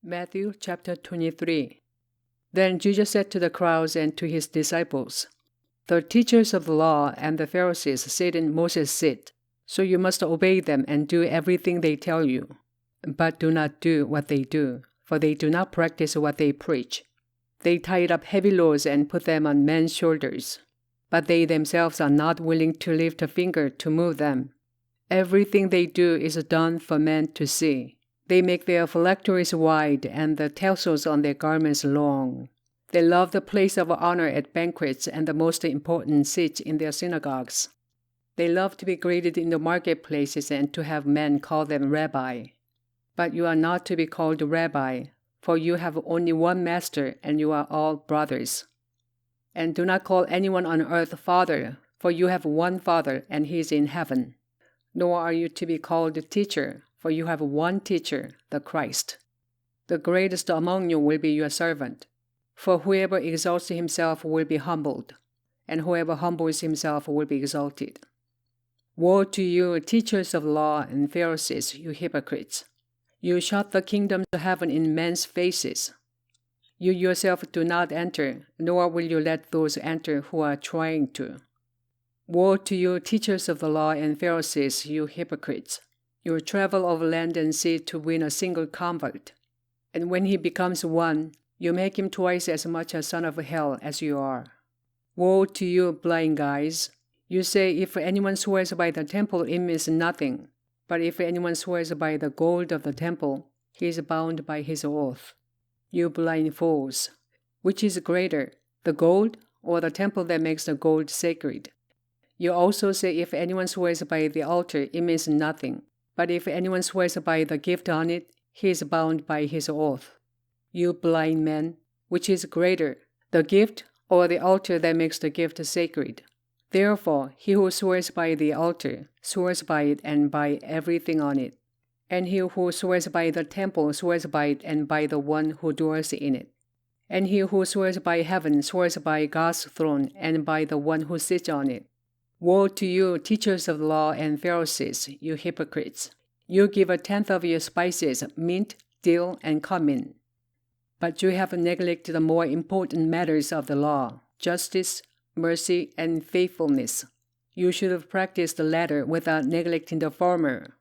Matthew chapter 23. Then Jesus said to the crowds and to his disciples, "The teachers of the law and the Pharisees sit in Moses' seat, so you must obey them and do everything they tell you. But do not do what they do, for they do not practice what they preach. They tie up heavy loads and put them on men's shoulders, but they themselves are not willing to lift a finger to move them. Everything they do is done for men to see. They make their phylacteries wide and the tassels on their garments long. They love the place of honor at banquets and the most important seats in their synagogues. They love to be greeted in the marketplaces and to have men call them Rabbi. But you are not to be called Rabbi, for you have only one master and you are all brothers. And do not call anyone on earth Father, for you have one Father and he is in heaven. Nor are you to be called teacher, for you have one teacher, the Christ. The greatest among you will be your servant. For whoever exalts himself will be humbled, and whoever humbles himself will be exalted. Woe to you, teachers of law and Pharisees, you hypocrites! You shut the kingdom of heaven in men's faces. You yourself do not enter, nor will you let those enter who are trying to. Woe to you, teachers of the law and Pharisees, you hypocrites! You travel over land and sea to win a single convert. And when he becomes one, you make him twice as much a son of hell as you are. Woe to you, blind guides! You say, if anyone swears by the temple, it means nothing. But if anyone swears by the gold of the temple, he is bound by his oath. You blind fools! Which is greater, the gold or the temple that makes the gold sacred? You also say, if anyone swears by the altar, it means nothing. But if anyone swears by the gift on it, he is bound by his oath. You blind men, which is greater, the gift or the altar that makes the gift sacred? Therefore, he who swears by the altar swears by it and by everything on it. And he who swears by the temple swears by it and by the one who dwells in it. And he who swears by heaven swears by God's throne and by the one who sits on it. Woe to you, teachers of the law and Pharisees, you hypocrites! You give a tenth of your spices, mint, dill, and cumin. But you have neglected the more important matters of the law, justice, mercy, and faithfulness. You should have practiced the latter without neglecting the former.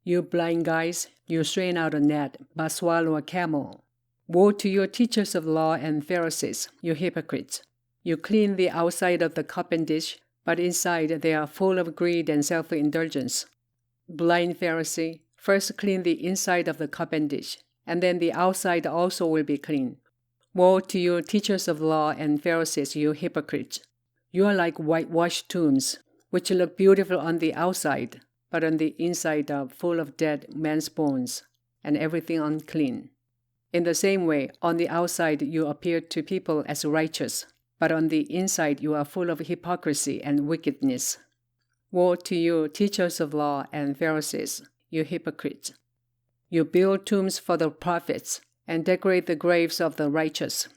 You blind guides, you strain out a gnat, but swallow a camel. Woe to you, teachers of the law and Pharisees, you hypocrites! You clean the outside of the cup and dish, but inside they are full of greed and self-indulgence. Blind Pharisee, first clean the inside of the cup and dish, and then the outside also will be clean. Woe to you, teachers of law and Pharisees, you hypocrites! You are like whitewashed tombs, which look beautiful on the outside, but on the inside are full of dead men's bones, and everything unclean. In the same way, on the outside you appear to people as righteous, but on the inside you are full of hypocrisy and wickedness. Woe to you, teachers of law and Pharisees, you hypocrites! You build tombs for the prophets and decorate the graves of the righteous.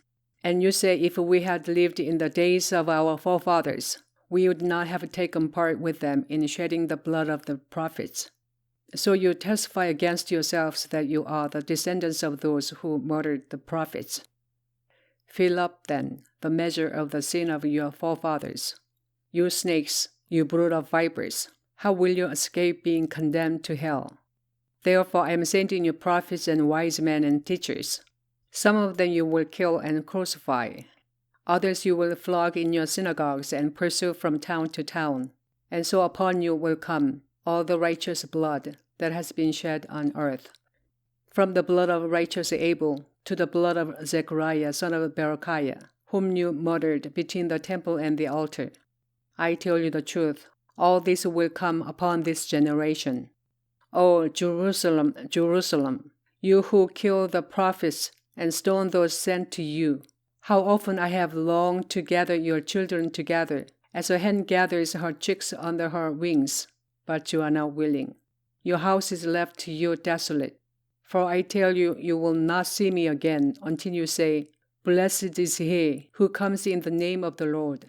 And you say, if we had lived in the days of our forefathers, we would not have taken part with them in shedding the blood of the prophets. So you testify against yourselves that you are the descendants of those who murdered the prophets. Fill up, then, the measure of the sin of your forefathers. You snakes, you brood of vipers, how will you escape being condemned to hell? Therefore I am sending you prophets and wise men and teachers. Some of them you will kill and crucify. Others you will flog in your synagogues and pursue from town to town. And so upon you will come all the righteous blood that has been shed on earth, from the blood of righteous Abel to the blood of Zechariah son of Berechiah, whom you murdered between the temple and the altar. I tell you the truth, all this will come upon this generation. O Jerusalem, Jerusalem, you who kill the prophets and stone those sent to you, how often I have longed to gather your children together, as a hen gathers her chicks under her wings, but you are not willing. Your house is left to you desolate. For I tell you, you will not see me again until you say, Blessed is he who comes in the name of the Lord.